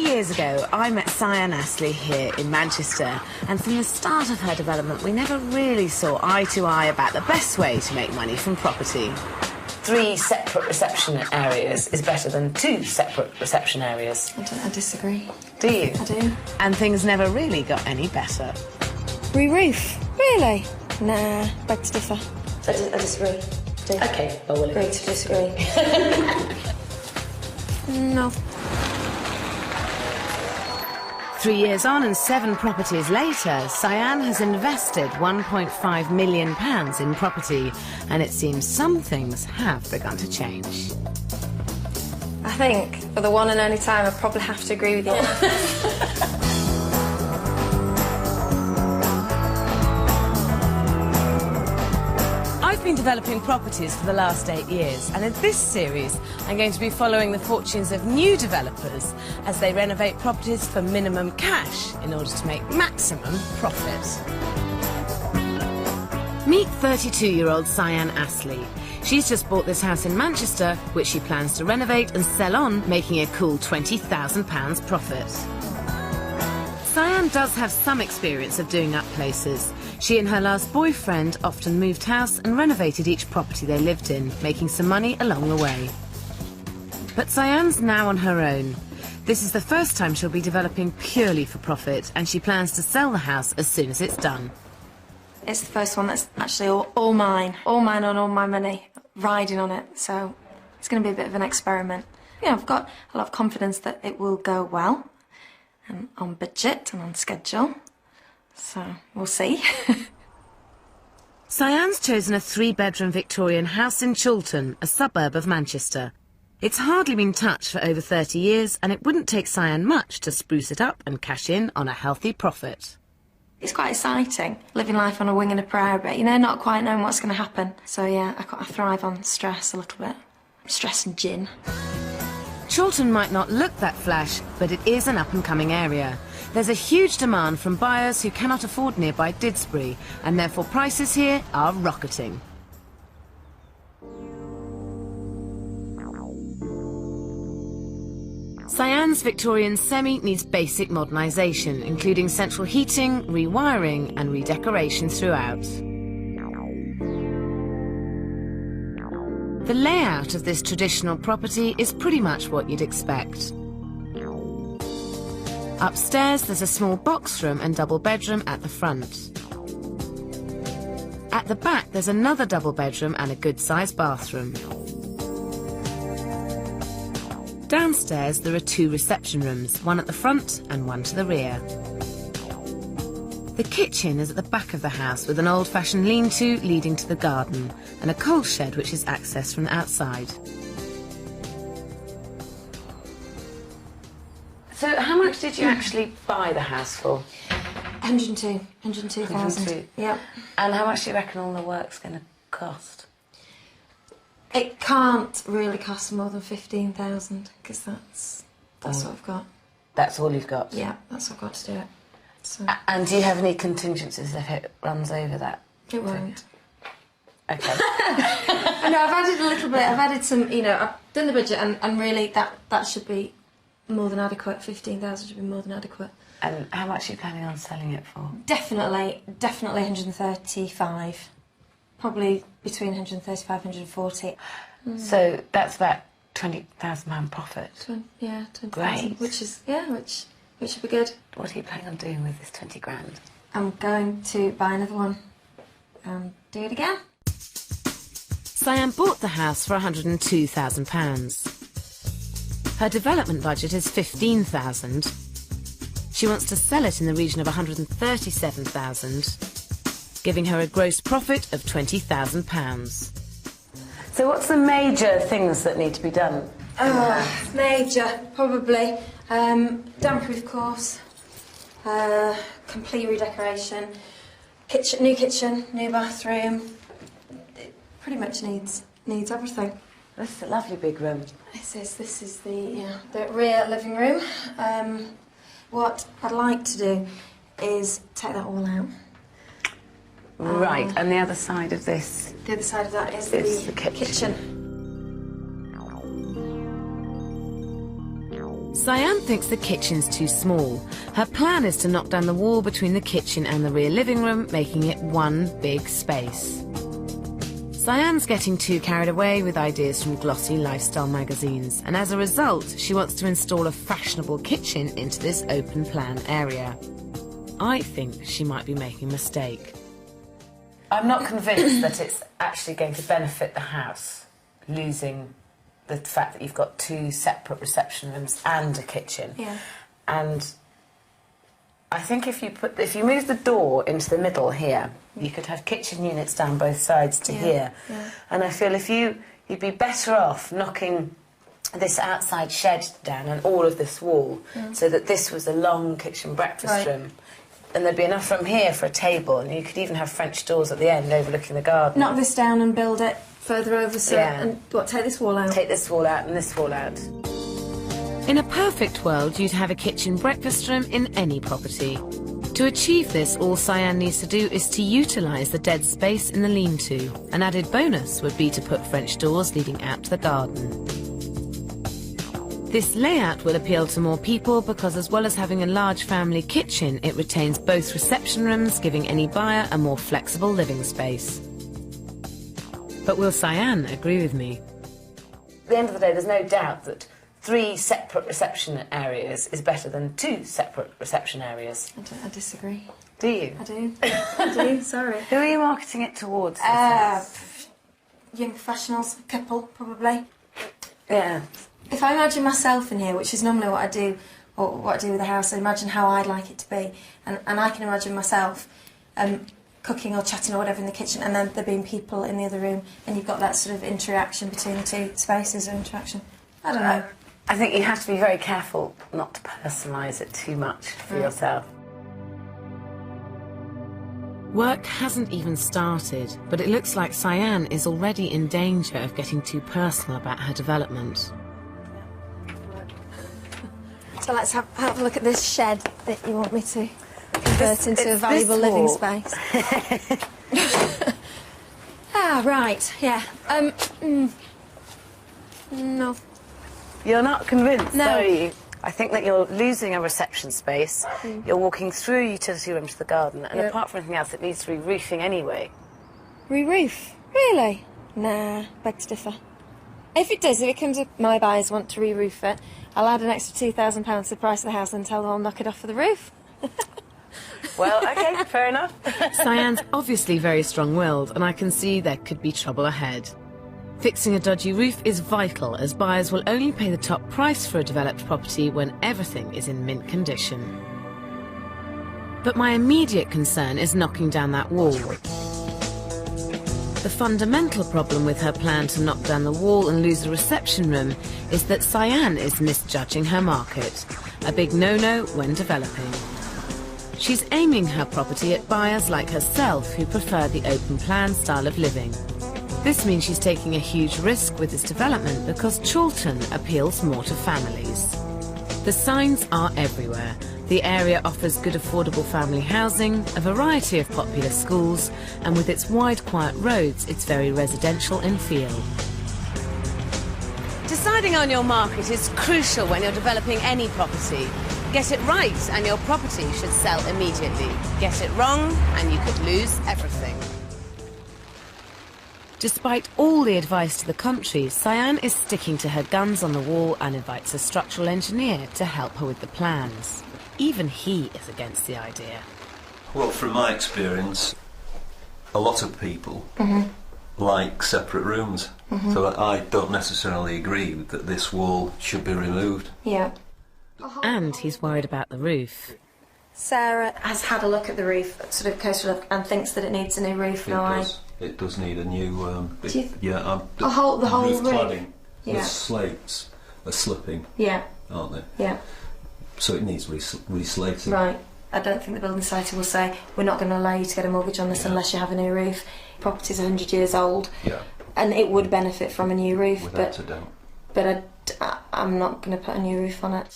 years ago, I met Cyan Astley here in Manchester, and from the start of her development, we never really saw eye to eye about the best way to make money from property. 3 separate reception areas is better than 2 separate reception areas. I disagree. Do you? I do. And things never really got any better. Re-roof? Really? Nah, beg to differ. I disagree. OK, well, we'll agree to disagree. No. 3 years on and 7 properties later, Cyan has invested £1.5 million in property, and it seems some things have begun to change. I think, for the one and only time, I probably have to agree with you. I've been developing properties for the last 8 years, and in this series I'm going to be following the fortunes of new developers as they renovate properties for minimum cash in order to make maximum profit. Meet 32-year-old Cyan Astley. She's just bought this house in Manchester, which she plans to renovate and sell on, making a cool £20,000 profit. Cyan does have some experience of doing up places. She and her last boyfriend often moved house and renovated each property they lived in, making some money along the way. But Cyan's now on her own. This is the first time she'll be developing purely for profit, and she plans to sell the house as soon as it's done. It's the first one that's actually all mine. All mine on all my money, riding on it, so it's going to be a bit of an experiment. Yeah, I've got a lot of confidence that it will go well, and on budget and on schedule. So, we'll see. Cyan's chosen a 3-bedroom Victorian house in Chiltern, a suburb of Manchester. It's hardly been touched for over 30 years, and it wouldn't take Cyan much to spruce it up and cash in on a healthy profit. It's quite exciting, living life on a wing and a prayer a bit, you know, not quite knowing what's going to happen. So, yeah, I thrive on stress a little bit. Stress and gin. Chiltern might not look that flash, but it is an up-and-coming area. There's a huge demand from buyers who cannot afford nearby Didsbury, and therefore prices here are rocketing. Cyan's Victorian semi needs basic modernisation, including central heating, rewiring and redecoration throughout. The layout of this traditional property is pretty much what you'd expect. Upstairs, there's a small box room and double bedroom at the front. At the back, there's another double bedroom and a good-sized bathroom. Downstairs, there are 2 reception rooms, one at the front and one to the rear. The kitchen is at the back of the house with an old-fashioned lean-to leading to the garden and a coal shed which is accessed from the outside. So how much did you actually buy the house for? 102,000. Yeah. And how much do you reckon all the work's going to cost? It can't really cost more than 15,000 because that's what I've got. That's all you've got? Yeah, that's what I've got to do it. So. And do you have any contingencies if it runs over that? It won't. OK. I know, I've added a little bit. I've added some, you know, I've done the budget and really that should be more than adequate. 15,000 should be more than adequate. And how much are you planning on selling it for? Definitely 135. Probably between 135 and 140. So that's about £20,000 profit. Yeah, 20,000. Great. Which is, yeah, which would be good. What are you planning on doing with this 20 grand? I'm going to buy another one and do it again. Cyan bought the house for £102,000. Her development budget is £15,000. She wants to sell it in the region of £137,000, giving her a gross profit of £20,000. So what's the major things that need to be done? Major, probably. Damp-proof course, complete redecoration, new kitchen, new bathroom. It pretty much needs everything. This is a lovely big room. This is the rear living room. What I'd like to do is take that all out. Right, and the other side of this? The other side of that is the kitchen. Cyan thinks the kitchen's too small. Her plan is to knock down the wall between the kitchen and the rear living room, making it one big space. Cyan's getting too carried away with ideas from glossy lifestyle magazines, and as a result, she wants to install a fashionable kitchen into this open plan area. I think she might be making a mistake. I'm not convinced that it's actually going to benefit the house, losing the fact that you've got two separate reception rooms and a kitchen. Yeah. And I think if you move the door into the middle here, you could have kitchen units down both sides to here. Yeah. And I feel if you'd be better off knocking this outside shed down and all of this wall, so that this was a long kitchen breakfast room. And there'd be enough room here for a table, and you could even have French doors at the end overlooking the garden. Knock this down and build it further over, so and take this wall out? Take this wall out and this wall out. In a perfect world, you'd have a kitchen breakfast room in any property. To achieve this, all Cyan needs to do is to utilise the dead space in the lean-to. An added bonus would be to put French doors leading out to the garden. This layout will appeal to more people because, as well as having a large family kitchen, it retains both reception rooms, giving any buyer a more flexible living space. But will Cyan agree with me? At the end of the day, there's no doubt that 3 separate reception areas is better than 2 separate reception areas. I disagree. Do you? I do. I do, sorry. Who are you marketing it towards? Young professionals, couple, probably. Yeah. If I imagine myself in here, which is normally what I do, or what I do with the house, I imagine how I'd like it to be. And I can imagine myself cooking or chatting or whatever in the kitchen, and then there being people in the other room, and you've got that sort of interaction between the two spaces or interaction. I don't know. I think you have to be very careful not to personalise it too much for yourself. Work hasn't even started, but it looks like Cyan is already in danger of getting too personal about her development. So let's have a look at this shed that you want me to convert into a valuable living space. Right, yeah. No. You're not convinced, No. are you? I think that you're losing a reception space. You're walking through a utility room to the garden, and apart from anything else, it needs re-roofing anyway. Re-roof? Really? Nah, beg to differ. If it comes up, my buyers want to re-roof it, I'll add an extra £2,000 to the price of the house and tell them I'll knock it off for the roof. Well, OK, fair enough. Cyan's obviously very strong-willed, and I can see there could be trouble ahead. Fixing a dodgy roof is vital, as buyers will only pay the top price for a developed property when everything is in mint condition. But my immediate concern is knocking down that wall. The fundamental problem with her plan to knock down the wall and lose the reception room is that Cyan is misjudging her market, a big no-no when developing. She's aiming her property at buyers like herself who prefer the open plan style of living. This means she's taking a huge risk with this development because Chorlton appeals more to families. The signs are everywhere. The area offers good affordable family housing, a variety of popular schools, and with its wide quiet roads, it's very residential in feel. Deciding on your market is crucial when you're developing any property. Get it right and your property should sell immediately. Get it wrong and you could lose everything. Despite all the advice to the contrary, Cyan is sticking to her guns on the wall and invites a structural engineer to help her with the plans. Even he is against the idea. Well, from my experience, a lot of people like separate rooms. So I don't necessarily agree that this wall should be removed. Yeah. And he's worried about the roof. Sarah has had a look at the roof, sort of closer look, and thinks that it needs a new roof. It does need a new. The whole roof roof. cladding. Yeah. The slates are slipping, Yeah. aren't they? Yeah. So it needs reslating. Right. I don't think the building society will say we're not going to allow you to get a mortgage on this unless you have a new roof. Property's 100 years old. Yeah. And it would benefit from a new roof, Without a doubt. but I'm not going to put a new roof on it.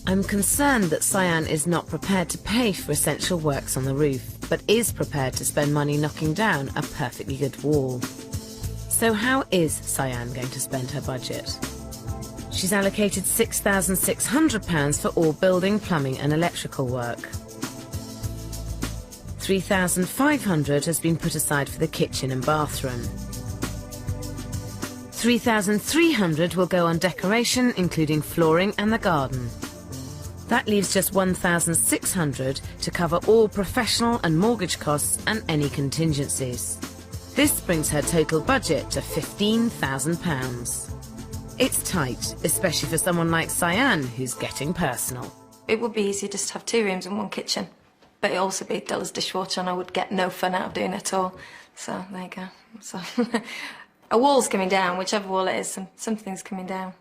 I'm concerned that Cyan is not prepared to pay for essential works on the roof, but is prepared to spend money knocking down a perfectly good wall. So how is Cyan going to spend her budget? She's allocated £6,600 for all building, plumbing and electrical work. £3,500 has been put aside for the kitchen and bathroom. £3,300 will go on decoration, including flooring and the garden. That leaves just £1,600 to cover all professional and mortgage costs and any contingencies. This brings her total budget to £15,000. It's tight, especially for someone like Cyan, who's getting personal. It would be easier just to have 2 rooms and 1 kitchen. But it'd also be Della's dishwasher and I would get no fun out of doing it at all. So, there you go. So, a wall's coming down, whichever wall it is, something's coming down.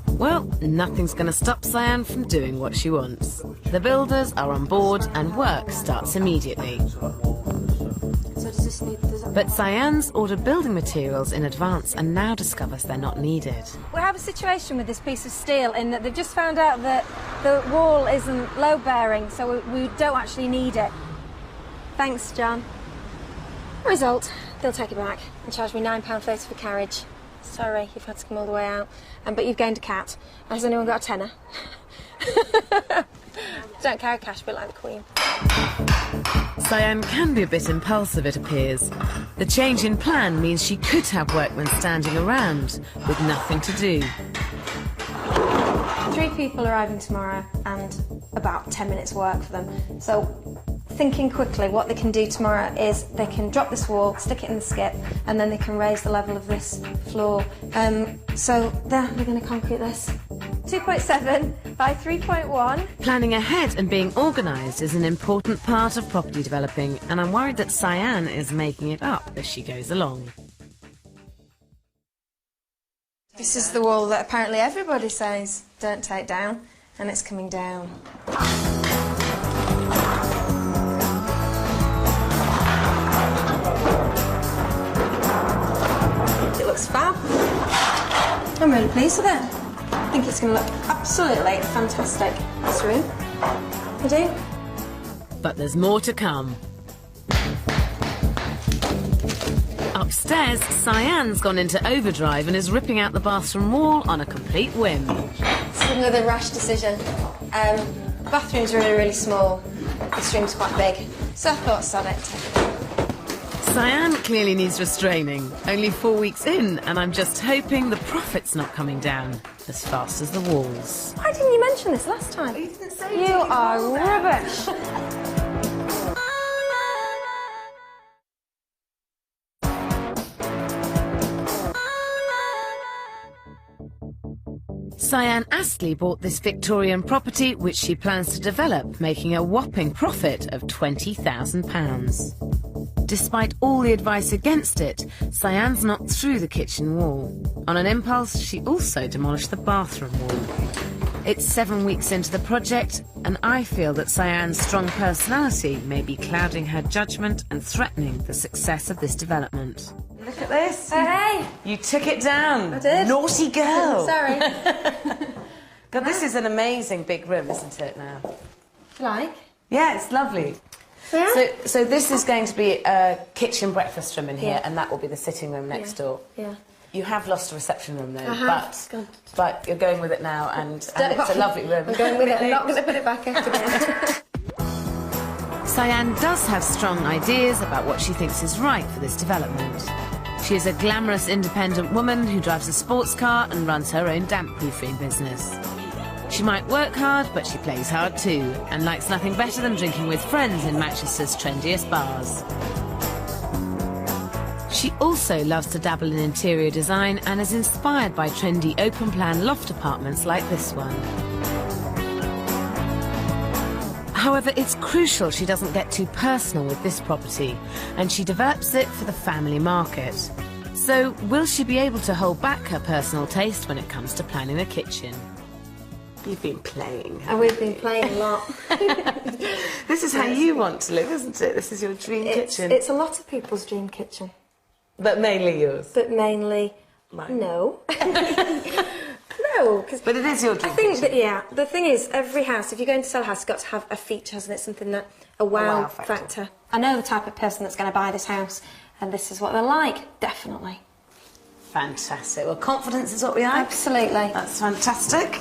Well, nothing's going to stop Cyan from doing what she wants. The builders are on board and work starts immediately. So does this need... But Cyan's ordered building materials in advance and now discovers they're not needed. We have a situation with this piece of steel in that they've just found out that the wall isn't load-bearing, so we don't actually need it. Thanks, John. Result, they'll take it back and charge me £9.30 for carriage. Sorry, you've had to come all the way out. But you've gained a cat. Has anyone got a tenner? Don't carry cash, but like the Queen. Cyan can be a bit impulsive, it appears. The change in plan means she could have workmen standing around with nothing to do. 3 people arriving tomorrow and about 10 minutes work for them. So, thinking quickly, what they can do tomorrow is they can drop this wall, stick it in the skip, and then they can raise the level of this floor. So they're going to concrete this. 2.7 by 3.1. Planning ahead and being organised is an important part of property developing, and I'm worried that Cyan is making it up as she goes along. This is the wall that apparently everybody says don't take down, and it's coming down. It looks fab. I'm really pleased with it. I think it's going to look absolutely fantastic. This room. I do. But there's more to come. Upstairs, Cyan's gone into overdrive and is ripping out the bathroom wall on a complete whim. It's another rash decision. The bathroom's really, really small. This room's quite big. So I thought, sod it. Cyan clearly needs restraining. Only 4 weeks in, and I'm just hoping the profit's not coming down as fast as the walls. Why didn't you mention this last time? You didn't say you are rubbish. Cyan Astley bought this Victorian property, which she plans to develop, making a whopping profit of £20,000. Despite all the advice against it, Cyan's knocked through the kitchen wall. On an impulse, she also demolished the bathroom wall. It's 7 weeks into the project, and I feel that Cyan's strong personality may be clouding her judgment and threatening the success of this development. Look at this. Hey! You took it down. I did. Naughty girl. Sorry. God, this is an amazing big room, isn't it, now? Like? Yeah, it's lovely. Yeah? So this is going to be a kitchen breakfast room in here, Yeah. and that will be the sitting room next door. Yeah. You have lost a reception room, though, I have. but you're going with it now, and it's a lovely room. I'm going with it. I'm not going to put it back out again. Cyan does have strong ideas about what she thinks is right for this development. She is a glamorous independent woman who drives a sports car and runs her own damp-proofing business. She might work hard, but she plays hard too, and likes nothing better than drinking with friends in Manchester's trendiest bars. She also loves to dabble in interior design and is inspired by trendy open-plan loft apartments like this one. However, it's crucial she doesn't get too personal with this property, and she develops it for the family market. So, will she be able to hold back her personal taste when it comes to planning the kitchen? You've been playing. And we've been playing a lot. This is how you want to live, isn't it? This is your dream kitchen. It's a lot of people's dream kitchen. But mainly yours. But mainly, Mine. no. No, because But it is your dream I think kitchen. that, yeah, the thing is, every house, if you're going to sell a house, it's got to have a feature, hasn't it? Something that, a wow factor. I know the type of person that's going to buy this house, and this is what they're like, definitely. Fantastic. Well, confidence is what we like. Absolutely. That's fantastic.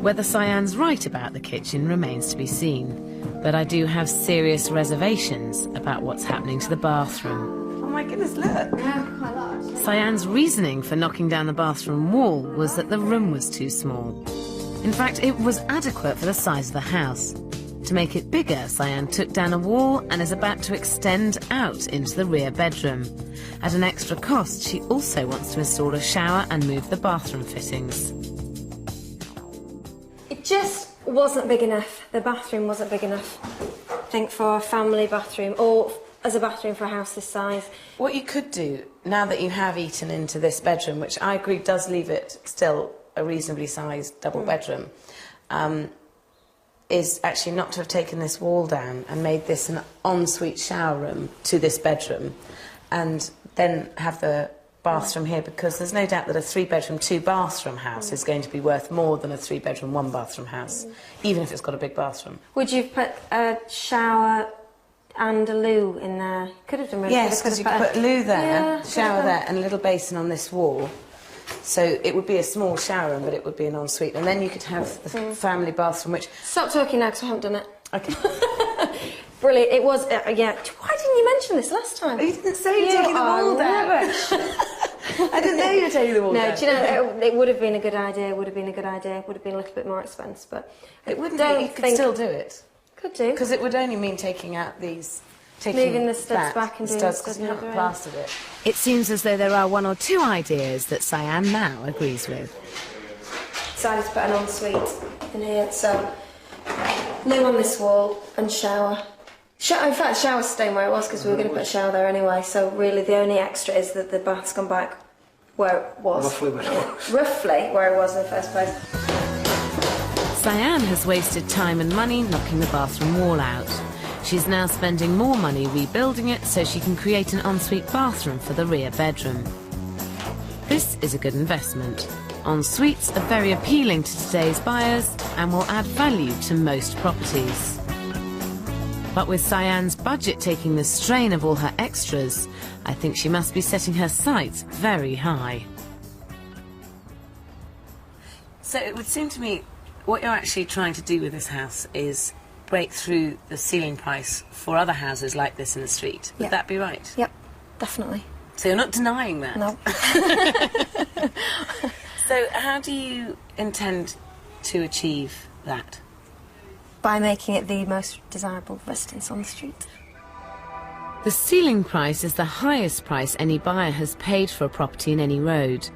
Whether Cyanne's right about the kitchen remains to be seen, but I do have serious reservations about what's happening to the bathroom. Oh my goodness, look. Yeah, quite large. Cyanne's reasoning for knocking down the bathroom wall was that the room was too small. In fact, it was adequate for the size of the house. To make it bigger, Cyanne took down a wall and is about to extend out into the rear bedroom. At an extra cost, she also wants to install a shower and move the bathroom fittings. It just wasn't big enough. The bathroom wasn't big enough, I think, for a family bathroom or as a bathroom for a house this size. What you could do, now that you have eaten into this bedroom, which I agree does leave it still a reasonably sized double bedroom, is actually not to have taken this wall down and made this an ensuite shower room to this bedroom, and then have the bathroom here, because there's no doubt that a 3-bedroom, 2-bathroom house is going to be worth more than a 3-bedroom, 1-bathroom house, even if it's got a big bathroom. Would you put a shower and a loo in there? Could have done really. Yes, because you could put a loo there, shower there, and a little basin on this wall. So it would be a small shower room, but it would be an ensuite. And then you could have the family bathroom, which... Stop talking now, because I haven't done it. Okay. Brilliant. It was, yeah. Why didn't you mention this last time? You didn't say you're taking the wall down. I didn't know you were taking the wall down. No, do you know, it would have been a good idea, would have been a little bit more expensive, but... It wouldn't be, you could still do it. Could do. Because it would only mean taking out these... Moving the studs back and doing studs, the because studs you haven't around. plastered it. It seems as though there are 1 or 2 ideas that Cyanne now agrees with. Decided to put an ensuite in here, so loo on this wall and shower. In fact, the shower's staying where it was because we were going to put a shower there anyway, so really the only extra is that the bath's gone back where it was. Roughly where it was. Roughly where it was in the first place. Cyanne has wasted time and money knocking the bathroom wall out. She's now spending more money rebuilding it so she can create an ensuite bathroom for the rear bedroom. This is a good investment. Ensuites are very appealing to today's buyers and will add value to most properties. But with Cyanne's budget taking the strain of all her extras, I think she must be setting her sights very high. So it would seem to me what you're actually trying to do with this house is break through the ceiling price for other houses like this in the street. Would that be right? Yep, definitely. So you're not denying that? No. So how do you intend to achieve that? By making it the most desirable residence on the street. The ceiling price is the highest price any buyer has paid for a property in any road.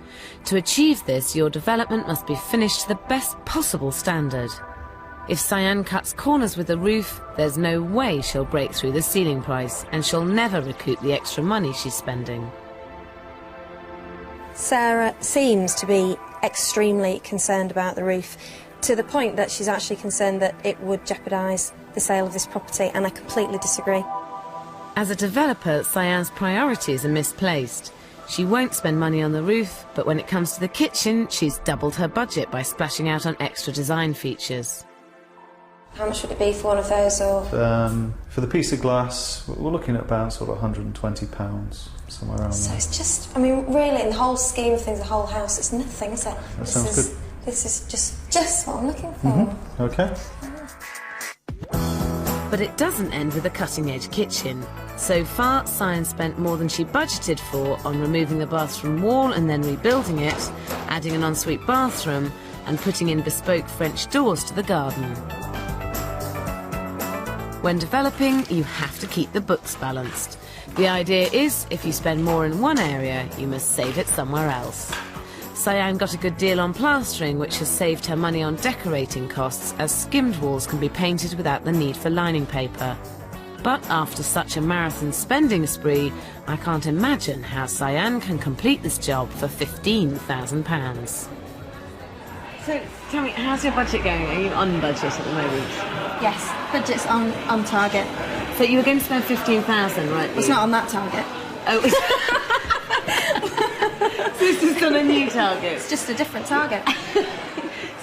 To achieve this, your development must be finished to the best possible standard. If Cyanne cuts corners with the roof, there's no way she'll break through the ceiling price, and she'll never recoup the extra money she's spending. Sarah seems to be extremely concerned about the roof, to the point that she's actually concerned that it would jeopardise the sale of this property, and I completely disagree. As a developer, Cyanne's priorities are misplaced. She won't spend money on the roof, but when it comes to the kitchen, she's doubled her budget by splashing out on extra design features. How much would it be for one of those, or...? For the piece of glass, we're looking at about sort of £120, somewhere around So there. it's just, I mean, really, in the whole scheme of things, the whole house, it's nothing, is it? That sounds good. This is just what I'm looking for. Okay. But it doesn't end with a cutting-edge kitchen. So far, Cyanne spent more than she budgeted for on removing the bathroom wall and then rebuilding it, adding an ensuite bathroom, and putting in bespoke French doors to the garden. When developing, you have to keep the books balanced. The idea is, if you spend more in one area, you must save it somewhere else. Cyanne got a good deal on plastering, which has saved her money on decorating costs, as skimmed walls can be painted without the need for lining paper. But after such a marathon spending spree, I can't imagine how Cyanne can complete this job for £15,000. So tell me, how's your budget going? Are you on budget at the moment? Yes, budget's on target. So you were going to spend 15,000, right? It's not on that target. Oh, so this is on a new target? It's just a different target.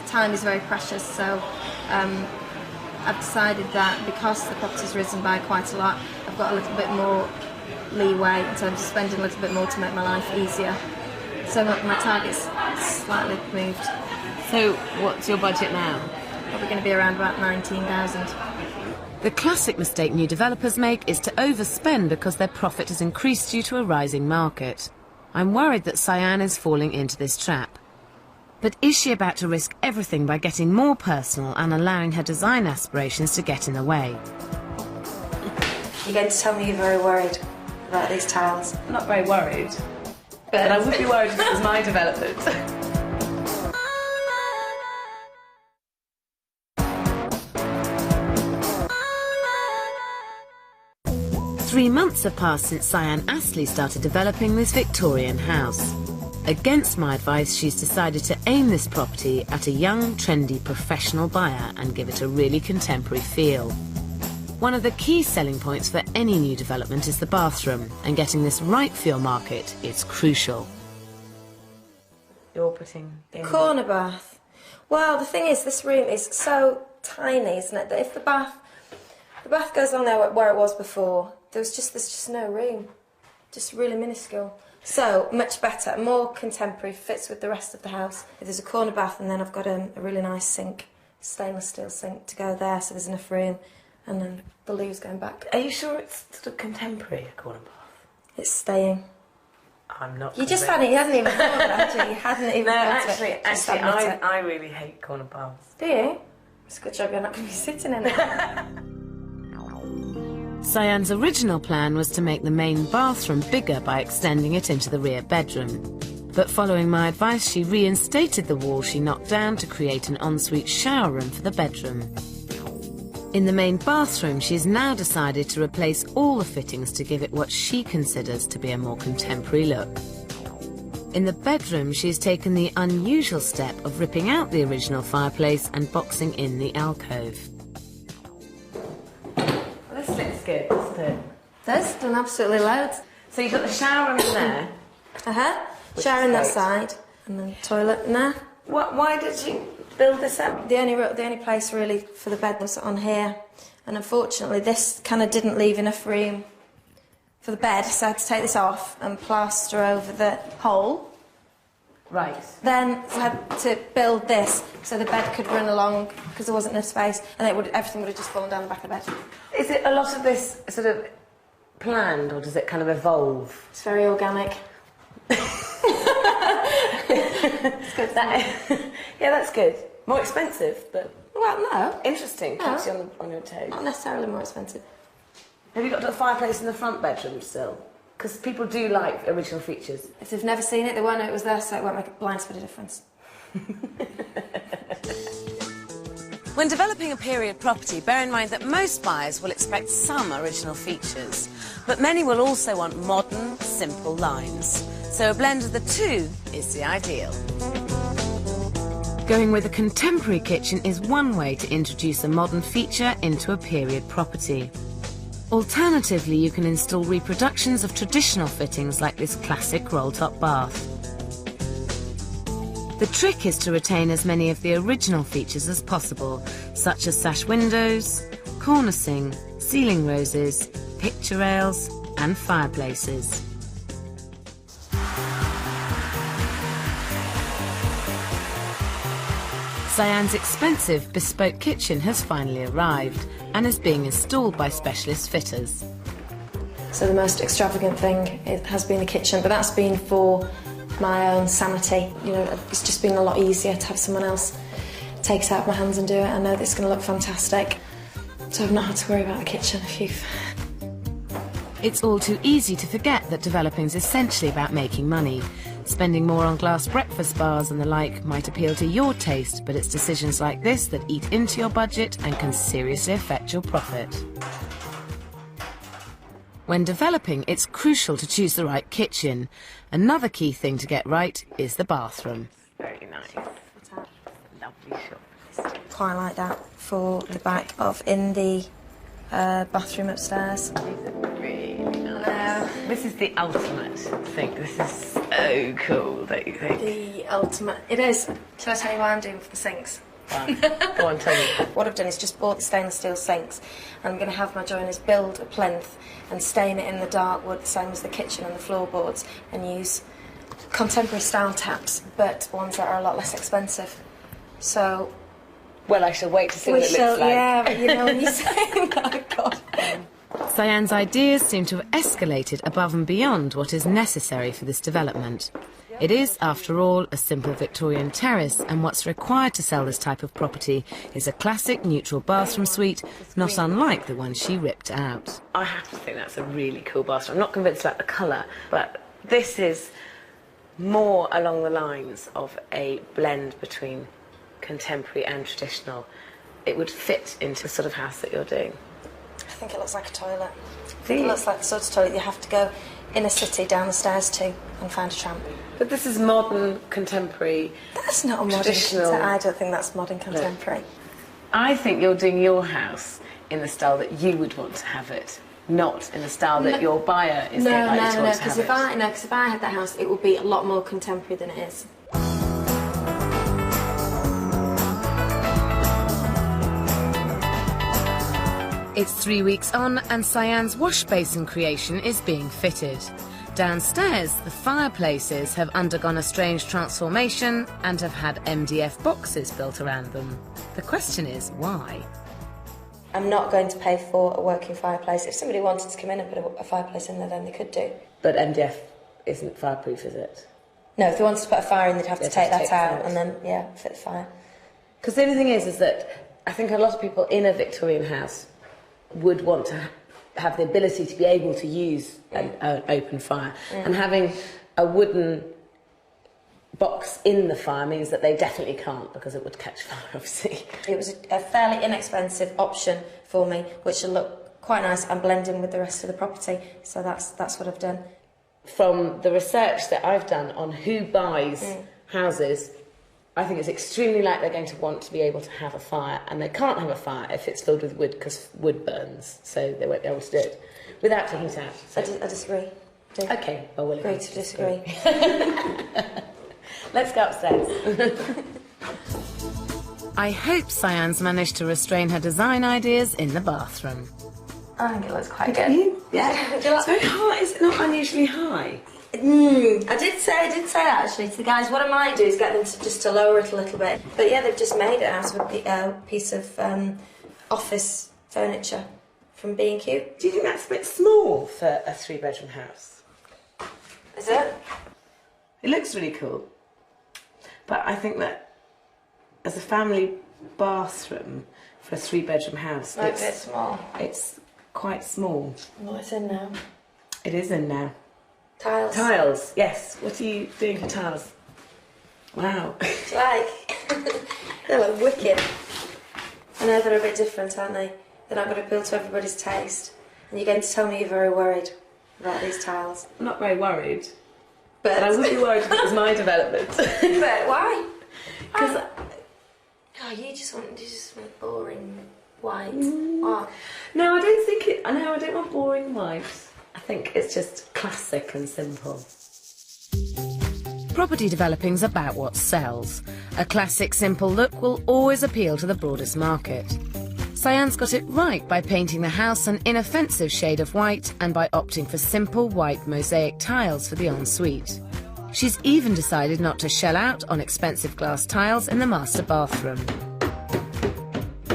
Time is very precious, so I've decided that because the property's risen by quite a lot, I've got a little bit more leeway in terms of spending a little bit more to make my life easier. So my target's slightly moved. So what's your budget now? Probably going to be around about 19,000. The classic mistake new developers make is to overspend because their profit has increased due to a rising market. I'm worried that Cyan is falling into this trap. But is she about to risk everything by getting more personal and allowing her design aspirations to get in the way? You're going to tell me you're very worried about these tiles? I'm not very worried, but I would be worried if it was my development. 3 months have passed since Cyan Astley started developing this Victorian house. Against my advice, she's decided to aim this property at a young, trendy, professional buyer and give it a really contemporary feel. One of the key selling points for any new development is the bathroom, and getting this right for your market is crucial. You're putting in... Corner bath. Well, the thing is, this room is so tiny, isn't it, that if the bath goes on there where it was before, there's just no room. Just really minuscule. So, much better, more contemporary, fits with the rest of the house. If there's a corner bath, and then I've got a really nice sink, stainless steel sink to go there, so there's enough room, and then the loo's going back. Are you sure it's sort of contemporary, a corner bath? It's staying. I'm not You just hadn't even thought about it. You hadn't even No, thought of it. actually, I really hate corner baths. Do you? It's a good job you're not going to be sitting in it. Cyan's original plan was to make the main bathroom bigger by extending it into the rear bedroom. But following my advice, she reinstated the wall she knocked down to create an ensuite shower room for the bedroom. In the main bathroom, she's now decided to replace all the fittings to give it what she considers to be a more contemporary look. In the bedroom, she's taken the unusual step of ripping out the original fireplace and boxing in the alcove. This looks good, doesn't it? There's done absolutely loads. So you've got the shower room in there. Shower in that side, and then toilet in there. Why did you build this up? The only place really for the bed was on here, and unfortunately this kind of didn't leave enough room for the bed, so I had to take this off and plaster over the hole. Right. Then I had to build this so the bed could run along because there wasn't enough space, and everything would have just fallen down the back of the bed. Is it a lot of this sort of planned, or does it kind of evolve? It's very organic. It's good. Yeah, that's good. More expensive, but... Well, no. Interesting. Keeps you on your toes. Not necessarily more expensive. Have you got a fireplace in the front bedroom still? Because people do like original features. If they've never seen it, they won't know it was there, so it won't make a blind spot of difference. When developing a period property, bear in mind that most buyers will expect some original features, but many will also want modern, simple lines. So a blend of the two is the ideal. Going with a contemporary kitchen is one way to introduce a modern feature into a period property. Alternatively, you can install reproductions of traditional fittings like this classic roll-top bath. The trick is to retain as many of the original features as possible, such as sash windows, cornicing, ceiling roses, picture rails and fireplaces. Cyan's expensive bespoke kitchen has finally arrived and is being installed by specialist fitters. So the most extravagant thing has been the kitchen, but that's been for my own sanity. You know, it's just been a lot easier to have someone else take it out of my hands and do it. I know that it's going to look fantastic, so I've not had to worry about the kitchen. It's all too easy to forget that developing is essentially about making money. Spending more on glass breakfast bars and the like might appeal to your taste, but it's decisions like this that eat into your budget and can seriously affect your profit. When developing, it's crucial to choose the right kitchen. Another key thing to get right is the bathroom. Very nice. Lovely shot. Quite like that for the back of in the bathroom upstairs. These are really nice. This is the ultimate thing. This is so cool, don't you think? The ultimate. It is. Shall I tell you what I'm doing for the sinks? Fine. Go on, tell me. What I've done is just bought the stainless steel sinks, and I'm going to have my joiners build a plinth and stain it in the dark wood, same as the kitchen and the floorboards, and use contemporary style taps, but ones that are a lot less expensive. So... Well, I shall wait to see what it looks like. Yeah, but you know when you're saying that, God. Cyan's ideas seem to have escalated above and beyond what is necessary for this development. It is, after all, a simple Victorian terrace, and what's required to sell this type of property is a classic neutral bathroom suite, not unlike the one she ripped out. I have to think that's a really cool bathroom. I'm not convinced about the colour, but this is more along the lines of a blend between contemporary and traditional. It would fit into the sort of house that you're doing. I think it looks like a toilet. It looks like the sort of toilet you have to go in a city down the stairs to and find a tramp. But this is modern, contemporary. That's not a modern traditional. I don't think that's modern contemporary. I think you're doing your house in the style that you would want to have it, not in the style that your buyer is likely to want to have it. Because if I had that house, it would be a lot more contemporary than it is. It's 3 weeks on and Cyan's wash basin creation is being fitted. Downstairs, the fireplaces have undergone a strange transformation and have had MDF boxes built around them. The question is, why? I'm not going to pay for a working fireplace. If somebody wanted to come in and put a fireplace in there, then they could do. But MDF isn't fireproof, is it? No, if they wanted to put a fire in, they'd have to take that out it. and then, yeah, fit the fire. Because the only thing is that I think a lot of people in a Victorian house would want to have the ability to be able to use an open fire. And having a wooden box in the fire means that they definitely can't, because it would catch fire, obviously. It was a fairly inexpensive option for me, which will look quite nice and blend in with the rest of the property. So that's what I've done. From the research that I've done on who buys houses, I think it's extremely likely they're going to want to be able to have a fire, and they can't have a fire if it's filled with wood, because wood burns, so they won't be able to do it without taking it out. So. I disagree. Okay, well, we'll agree to disagree. Let's go upstairs. I hope Cyan's managed to restrain her design ideas in the bathroom. I think it looks quite good. Yeah. It's very high. Is it not unusually high? I did say that actually to the guys. What I might do is get them to lower it a little bit. But yeah, they've just made it out of a piece of office furniture from B&Q. Do you think that's a bit small for a 3-bedroom house? Is it? It looks really cool. But I think that as a family bathroom for a 3-bedroom house, Might be a bit small. It's quite small. Well, it's in now. It is in now. Tiles. Tiles, yes. What are you doing for tiles? Wow. They look wicked. I know they're a bit different, aren't they? They're not going to appeal to everybody's taste. And you're going to tell me you're very worried about these tiles. I'm not very worried. But I wouldn't be worried if it was my development. But why? Because you just want boring white. Oh. No, I don't think it. I don't want boring white. I think it's just classic and simple. Property developing's about what sells. A classic, simple look will always appeal to the broadest market. Cyan's got it right by painting the house an inoffensive shade of white and by opting for simple white mosaic tiles for the ensuite. She's even decided not to shell out on expensive glass tiles in the master bathroom.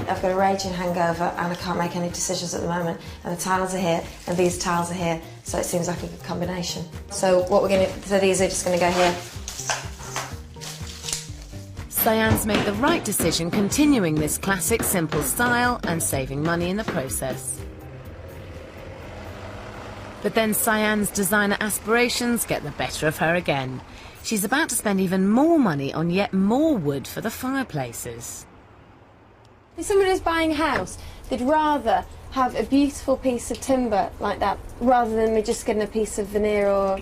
I've got a raging hangover and I can't make any decisions at the moment. And the tiles are here and these tiles are here, so it seems like a good combination. So these are just going to go here. Cyan's made the right decision continuing this classic simple style and saving money in the process. But then Cyan's designer aspirations get the better of her again. She's about to spend even more money on yet more wood for the fireplaces. If someone is buying a house, they'd rather have a beautiful piece of timber like that rather than me just getting a piece of veneer or,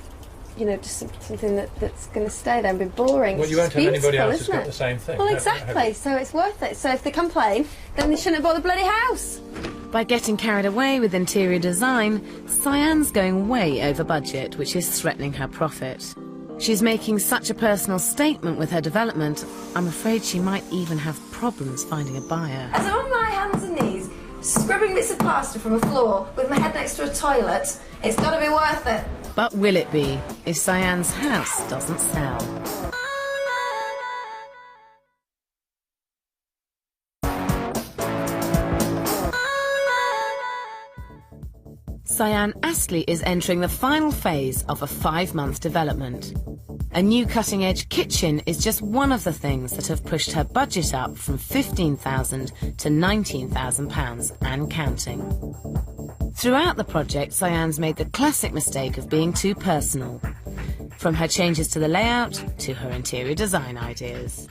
just something that's going to stay there and be boring. Well, you won't have anybody else who's got the same thing. Well, exactly, so it's worth it. So if they complain, then they shouldn't have bought the bloody house. By getting carried away with interior design, Cyan's going way over budget, which is threatening her profit. She's making such a personal statement with her development, I'm afraid she might even have problems finding a buyer. As I'm on my hands and knees, scrubbing bits of plaster from a floor with my head next to a toilet, it's got to be worth it. But will it be, if Cyanne's house doesn't sell? Cyanne Astley is entering the final phase of a 5-month development. A new cutting-edge kitchen is just one of the things that have pushed her budget up from £15,000 to £19,000 and counting. Throughout the project, Cyanne's made the classic mistake of being too personal, from her changes to the layout to her interior design ideas.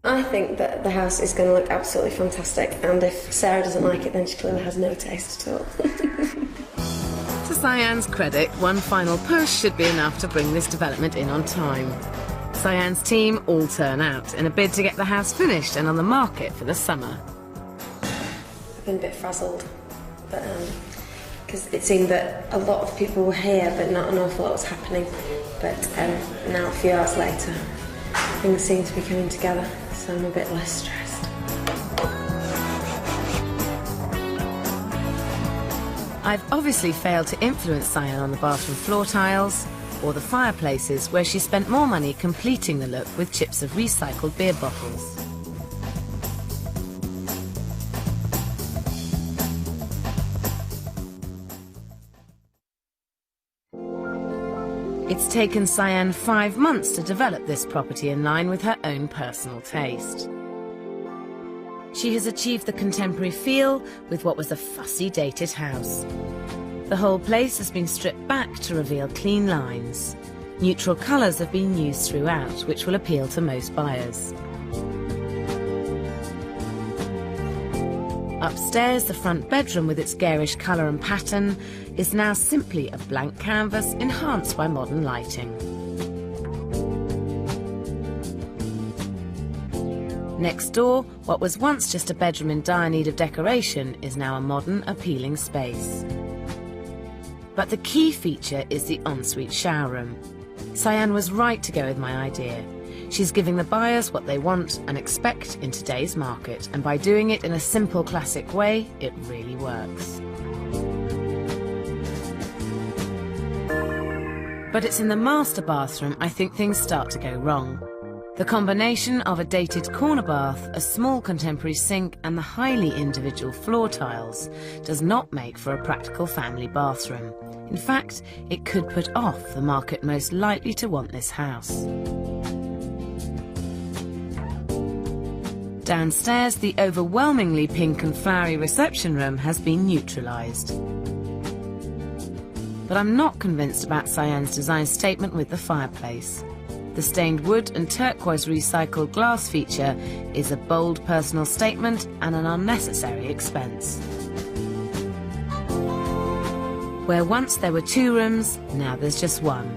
I think that the house is going to look absolutely fantastic, and if Sarah doesn't like it, then she clearly has no taste at all. To Cyanne's credit, one final push should be enough to bring this development in on time. Cyanne's team all turn out in a bid to get the house finished and on the market for the summer. I've been a bit frazzled, but because it seemed that a lot of people were here, but not an awful lot was happening. But now, a few hours later, things seem to be coming together, so I'm a bit less stressed. I've obviously failed to influence Cyanne on the bathroom floor tiles or the fireplaces, where she spent more money completing the look with chips of recycled beer bottles. It's taken Cyanne 5 months to develop this property in line with her own personal taste. She has achieved the contemporary feel with what was a fussy, dated house. The whole place has been stripped back to reveal clean lines. Neutral colours have been used throughout, which will appeal to most buyers. Upstairs, the front bedroom, with its garish colour and pattern, is now simply a blank canvas enhanced by modern lighting. Next door, what was once just a bedroom in dire need of decoration is now a modern, appealing space. But the key feature is the ensuite shower room. Cyanne was right to go with my idea. She's giving the buyers what they want and expect in today's market, and by doing it in a simple, classic way, it really works. But it's in the master bathroom I think things start to go wrong. The combination of a dated corner bath, a small contemporary sink and the highly individual floor tiles does not make for a practical family bathroom. In fact, it could put off the market most likely to want this house. Downstairs, the overwhelmingly pink and flowery reception room has been neutralised. But I'm not convinced about Cyanne's design statement with the fireplace. The stained wood and turquoise recycled glass feature is a bold personal statement and an unnecessary expense. Where once there were 2 rooms, now there's just one.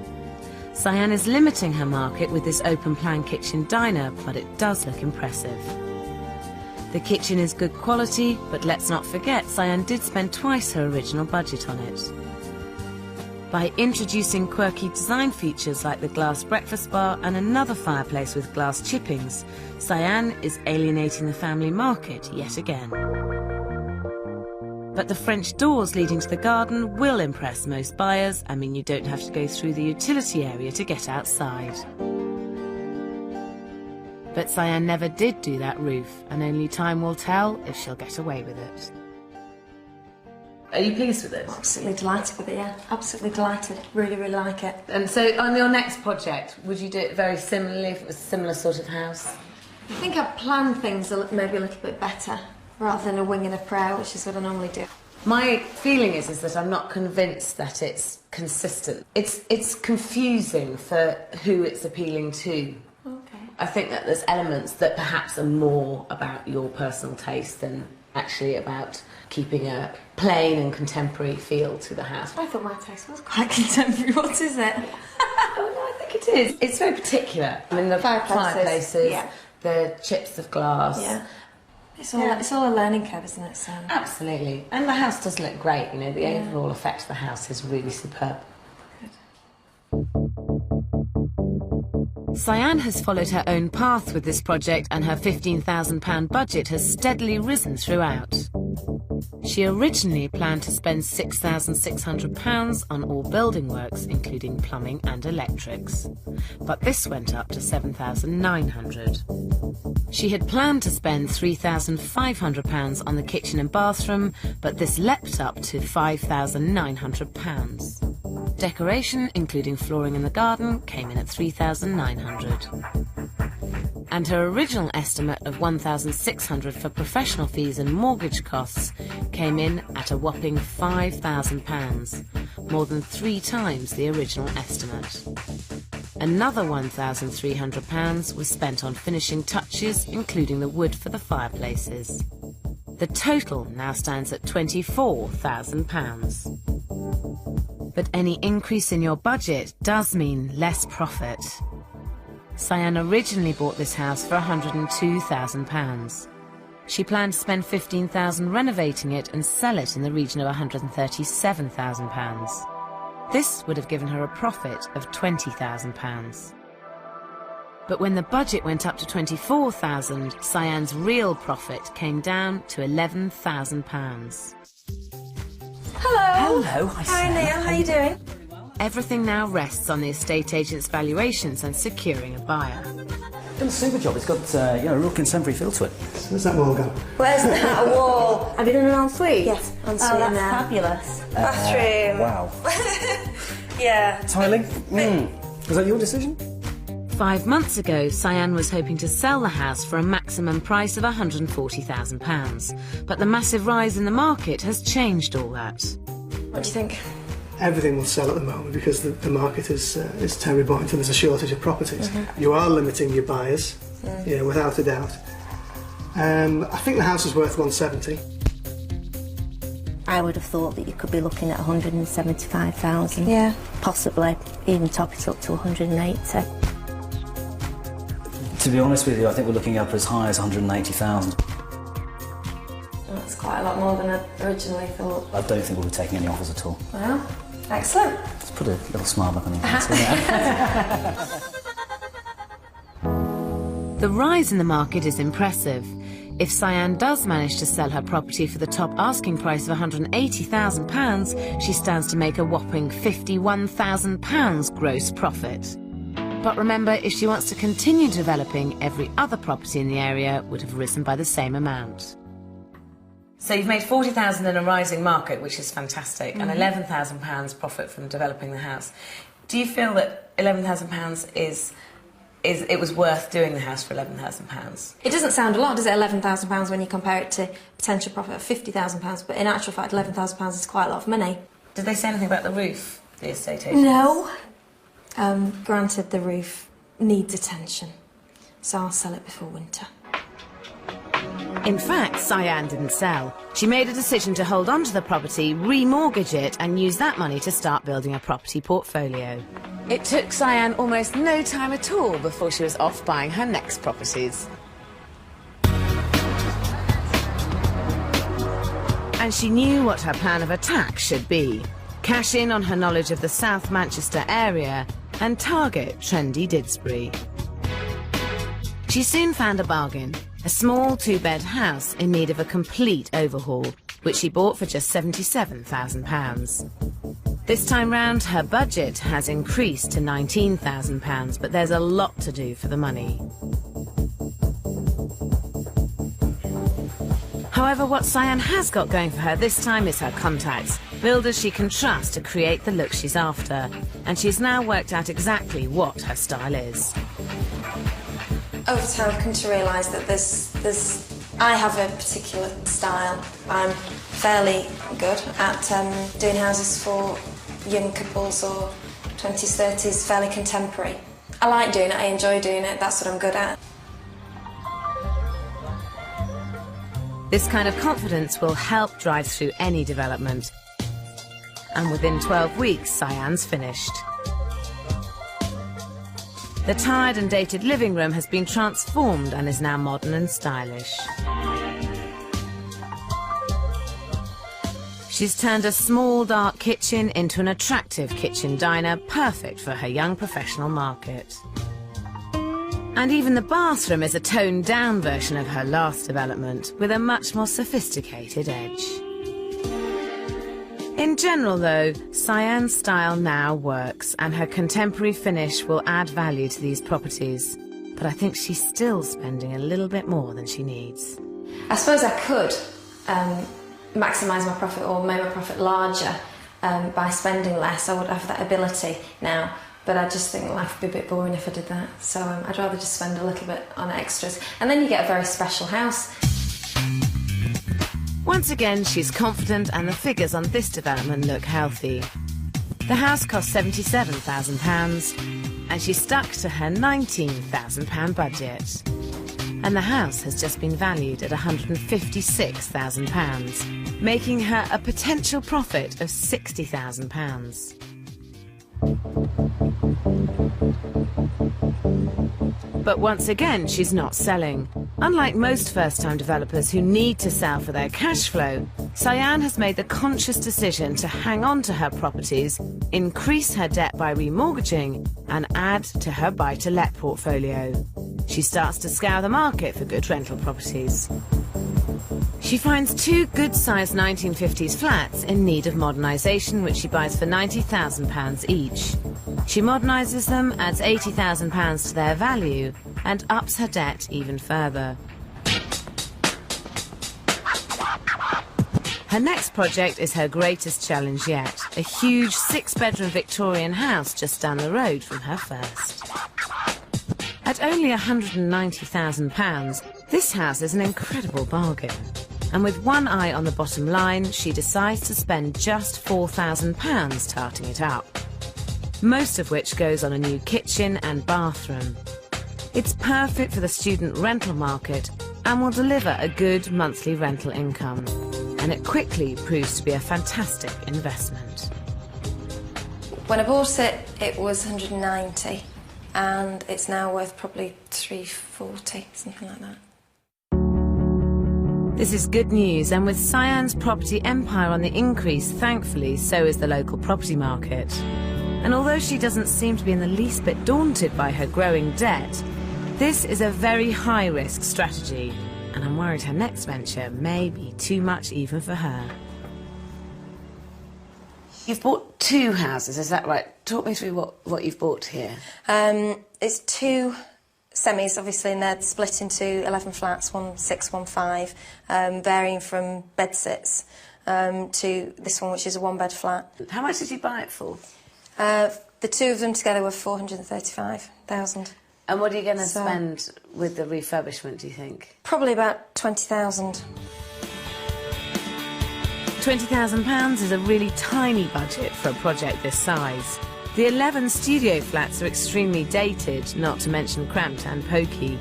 Cyanne is limiting her market with this open-plan kitchen diner, but it does look impressive. The kitchen is good quality, but let's not forget Cyanne did spend twice her original budget on it. By introducing quirky design features like the glass breakfast bar and another fireplace with glass chippings, Cyanne is alienating the family market yet again. But the French doors leading to the garden will impress most buyers and mean you don't have to go through the utility area to get outside. But Cyanne never did do that roof, and only time will tell if she'll get away with it. Are you pleased with it? Absolutely delighted with it, yeah. Absolutely delighted. Really, really like it. And so on your next project, would you do it very similarly if it was a similar sort of house? I think I've planned things maybe a little bit better, rather than a wing and a prayer, which is what I normally do. My feeling is that I'm not convinced that it's consistent. It's confusing for who it's appealing to. Okay. I think that there's elements that perhaps are more about your personal taste than actually about keeping a plain and contemporary feel to the house. I thought my taste was quite contemporary. What is it? Oh, no, I think it is. It's very particular. I mean, the fireplaces, yeah. The chips of glass. Yeah. It's all a learning curve, isn't it, Sam? Absolutely. And the house does look great, you know, the overall effect of the house is really superb. Good. Cyan has followed her own path with this project, and her £15,000 budget has steadily risen throughout. She originally planned to spend £6,600 on all building works, including plumbing and electrics. But this went up to £7,900. She had planned to spend £3,500 on the kitchen and bathroom, but this leapt up to £5,900. Decoration, including flooring in the garden, came in at £3,900. And her original estimate of £1,600 for professional fees and mortgage costs came in at a whopping £5,000, more than 3 times the original estimate. Another £1,300 was spent on finishing touches, including the wood for the fireplaces. The total now stands at £24,000. But any increase in your budget does mean less profit. Cyan originally bought this house for £102,000. She planned to spend £15,000 renovating it and sell it in the region of £137,000. This would have given her a profit of £20,000. But when the budget went up to £24,000, Cyan's real profit came down to £11,000. Hello. Hello. Hi, Neil. How are you doing? Everything now rests on the estate agent's valuations and securing a buyer. Done a super job. It's got a real contemporary feel to it. Where's that wall go? Where's that wall? Have you done an ensuite? Yes, ensuite Oh, that's now. fabulous. Bathroom. Wow. Yeah. Tiling? Was that your decision? 5 months ago, Cyan was hoping to sell the house for a maximum price of £140,000. But the massive rise in the market has changed all that. What do you think? Everything will sell at the moment because the market is terribly buoyant and there's a shortage of properties. You are limiting your buyers, yeah, without a doubt. I think the house is worth 170. I would have thought that you could be looking at 175,000. Yeah. Possibly even top it up to 180. To be honest with you, I think we're looking up as high as 180,000. That's quite a lot more than I originally thought. I don't think we'll be taking any offers at all. Well, excellent. Let's put a little smile back on your face. The rise in the market is impressive. If Cyan does manage to sell her property for the top asking price of £180,000, she stands to make a whopping £51,000 gross profit. But remember, if she wants to continue developing, every other property in the area would have risen by the same amount. So you've made £40,000 in a rising market, which is fantastic, and £11,000 profit from developing the house. Do you feel that £11,000 it was worth doing the house for £11,000? It doesn't sound a lot, does it, £11,000 when you compare it to potential profit of £50,000, but in actual fact £11,000 is quite a lot of money. Did they say anything about the roof, the estate agents? No. Granted, the roof needs attention, so I'll sell it before winter. In fact, Cyan didn't sell. She made a decision to hold on to the property, remortgage it, and use that money to start building a property portfolio. It took Cyan almost no time at all before she was off buying her next properties. And she knew what her plan of attack should be. Cash in on her knowledge of the South Manchester area and target trendy Didsbury. She soon found a bargain, a small 2-bed house in need of a complete overhaul, which she bought for just £77,000. This time round, her budget has increased to £19,000, but there's a lot to do for the money. However, what Cyan has got going for her this time is her contacts, builders she can trust to create the look she's after, and she's now worked out exactly what her style is. Over time, I've come to realise that I have a particular style. I'm fairly good at doing houses for young couples or 20s, 30s, fairly contemporary. I like doing it, I enjoy doing it, that's what I'm good at. This kind of confidence will help drive through any development. And within 12 weeks, Cyan's finished. The tired and dated living room has been transformed and is now modern and stylish. She's turned a small, dark kitchen into an attractive kitchen diner, perfect for her young professional market. And even the bathroom is a toned-down version of her last development, with a much more sophisticated edge. In general, though, Cyan's style now works, and her contemporary finish will add value to these properties. But I think she's still spending a little bit more than she needs. I suppose I could maximise my profit or make my profit larger by spending less. I would have that ability now, but I just think life would be a bit boring if I did that. So I'd rather just spend a little bit on extras. And then you get a very special house. Once again, she's confident, and the figures on this development look healthy. The house cost £77,000, and she stuck to her £19,000 budget. And the house has just been valued at £156,000, making her a potential profit of £60,000. But once again, she's not selling. Unlike most first-time developers who need to sell for their cash flow, Cyan has made the conscious decision to hang on to her properties, increase her debt by remortgaging, and add to her buy-to-let portfolio. She starts to scour the market for good rental properties. She finds 2 good-sized 1950s flats in need of modernisation, which she buys for £90,000 each. She modernises them, adds £80,000 to their value, and ups her debt even further. Her next project is her greatest challenge yet, a huge 6-bedroom Victorian house just down the road from her first. At only £190,000, this house is an incredible bargain. And with one eye on the bottom line, she decides to spend just £4,000 starting it up. Most of which goes on a new kitchen and bathroom. It's perfect for the student rental market and will deliver a good monthly rental income. And it quickly proves to be a fantastic investment. When I bought it, it was 190, and it's now worth probably 340, something like that. This is good news, and with Cyan's property empire on the increase, thankfully, so is the local property market. And although she doesn't seem to be in the least bit daunted by her growing debt, this is a very high-risk strategy, and I'm worried her next venture may be too much even for her. You've bought 2 houses, is that right? Talk me through what you've bought here. It's 2 semis, obviously, and they're split into 11 flats, 1 6, 1 5, varying from bedsits to this one, which is a 1-bed flat. How much did you buy it for? The 2 of them together were £435,000. And what are you going to spend with the refurbishment, do you think? Probably about £20,000. £20,000 is a really tiny budget for a project this size. The 11 studio flats are extremely dated, not to mention cramped and poky.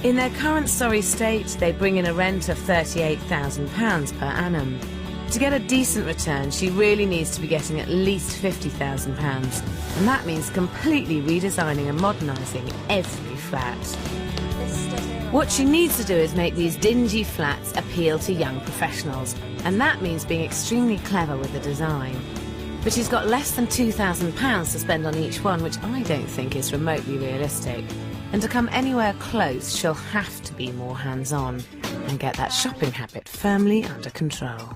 In their current sorry state, they bring in a rent of £38,000 per annum. To get a decent return, she really needs to be getting at least £50,000, and that means completely redesigning and modernising every flat. What she needs to do is make these dingy flats appeal to young professionals, and that means being extremely clever with the design. But she's got less than £2,000 to spend on each one, which I don't think is remotely realistic. And to come anywhere close, she'll have to be more hands-on and get that shopping habit firmly under control.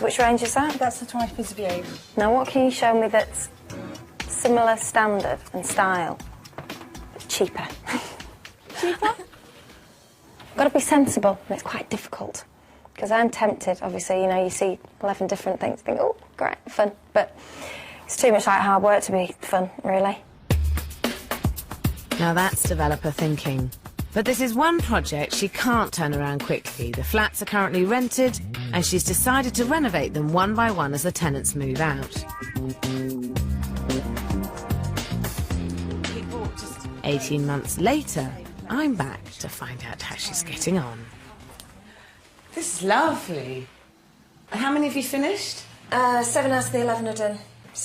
Which range is that? That's the 20 piece view. Now, what can you show me that's similar standard and style, but cheaper? Cheaper? Got to be sensible, and it's quite difficult. Because I'm tempted, obviously, you know, you see 11 different things, think, oh, great, fun. But it's too much like hard work to be fun, really. Now that's developer thinking. But this is one project she can't turn around quickly. The flats are currently rented, and she's decided to renovate them one by one as the tenants move out. 18 months later, I'm back to find out how she's getting on. This is lovely. And how many have you finished? 7 out of the 11 are done.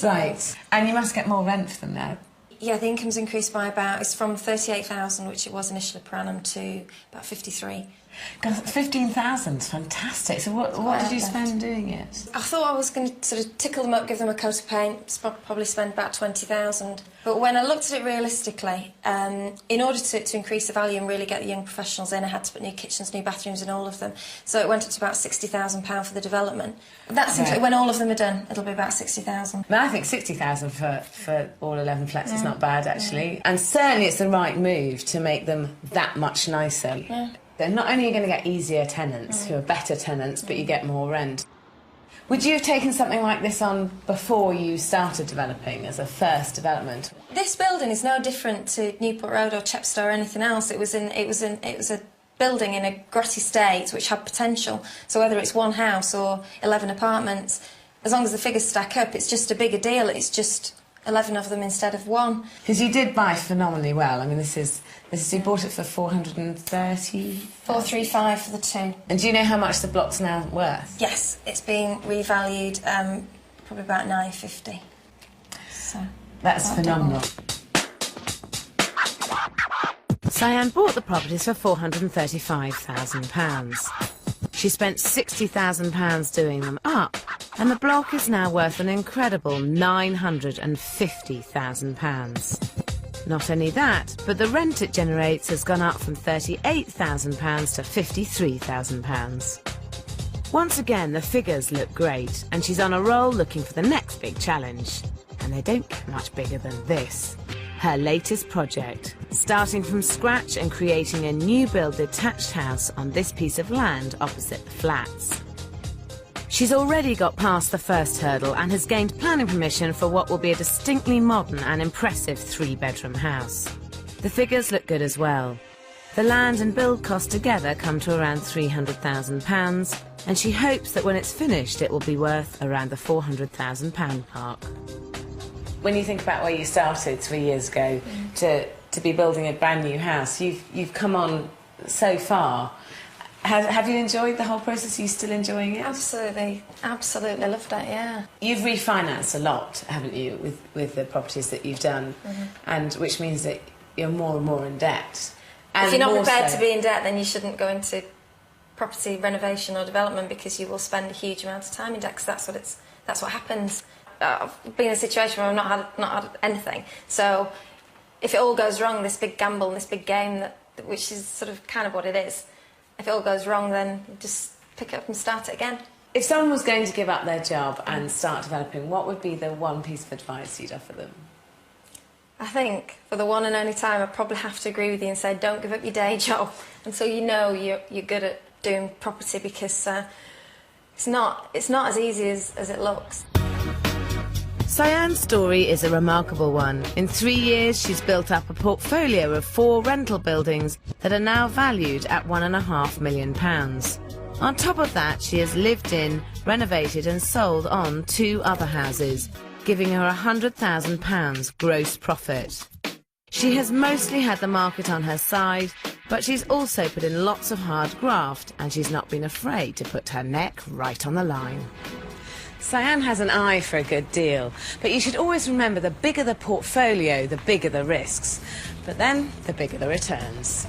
Right. And you must get more rent for them now. Yeah, the income's increased by it's from 38,000, which it was initially per annum, to about 53. God, 15,000's fantastic. So what did you spend doing it? I thought I was going to sort of tickle them up, give them a coat of paint, probably spend about 20,000. But when I looked at it realistically, in order to increase the value and really get the young professionals in, I had to put new kitchens, new bathrooms in all of them. So it went up to about £60,000 for the development. That's when all of them are done, it'll be about 60,000. I think 60,000 for all 11 flats is not bad, actually. And certainly it's the right move to make them that much nicer. Yeah. They're not only going to get easier tenants who are better tenants, but you get more rent. Would you have taken something like this on before you started developing as a first development? This building is no different to Newport Road or Chepstow or anything else. It was a building in a grotty state which had potential. So whether it's one house or 11 apartments, as long as the figures stack up, it's just a bigger deal. It's just 11 of them instead of one. Because you did buy phenomenally well. I mean, you bought it for 430? 435 for the two. And do you know how much the block's now worth? Yes, it's being revalued probably about 950. So that's phenomenal. Cyan bought the properties for £435,000. She spent £60,000 doing them up, and the block is now worth an incredible £950,000. Not only that, but the rent it generates has gone up from £38,000 to £53,000. Once again, the figures look great, and she's on a roll looking for the next big challenge. And they don't get much bigger than this. Her latest project, starting from scratch and creating a new build detached house on this piece of land opposite the flats. She's already got past the first hurdle and has gained planning permission for what will be a distinctly modern and impressive 3-bedroom house. The figures look good as well. The land and build costs together come to around £300,000, and she hopes that when it's finished it will be worth around the £400,000 mark. When you think about where you started 3 years ago to be building a brand new house, you've come on so far. Have you enjoyed the whole process? Are you still enjoying it? Absolutely, absolutely loved it, yeah. You've refinanced a lot, haven't you, with the properties that you've done, and which means that you're more and more in debt. And if you're not prepared to be in debt, then you shouldn't go into property renovation or development, because you will spend a huge amount of time in debt, because that's what happens. I've been in a situation where I've not had anything. So if it all goes wrong, this big gamble and this big game, which is sort of kind of what it is, if it all goes wrong, then you just pick it up and start it again. If someone was going to give up their job and start developing, what would be the one piece of advice you'd offer them? I think for the one and only time, I'd probably have to agree with you and say, don't give up your day job until you know you're good at doing property, because it's not as easy as it looks. Cyan's story is a remarkable one. In 3 years, she's built up a portfolio of 4 rental buildings that are now valued at £1.5 million. On top of that, she has lived in, renovated and sold on 2 other houses, giving her £100,000 gross profit. She has mostly had the market on her side, but she's also put in lots of hard graft, and she's not been afraid to put her neck right on the line. Cyan has an eye for a good deal, but you should always remember the bigger the portfolio, the bigger the risks, but then the bigger the returns.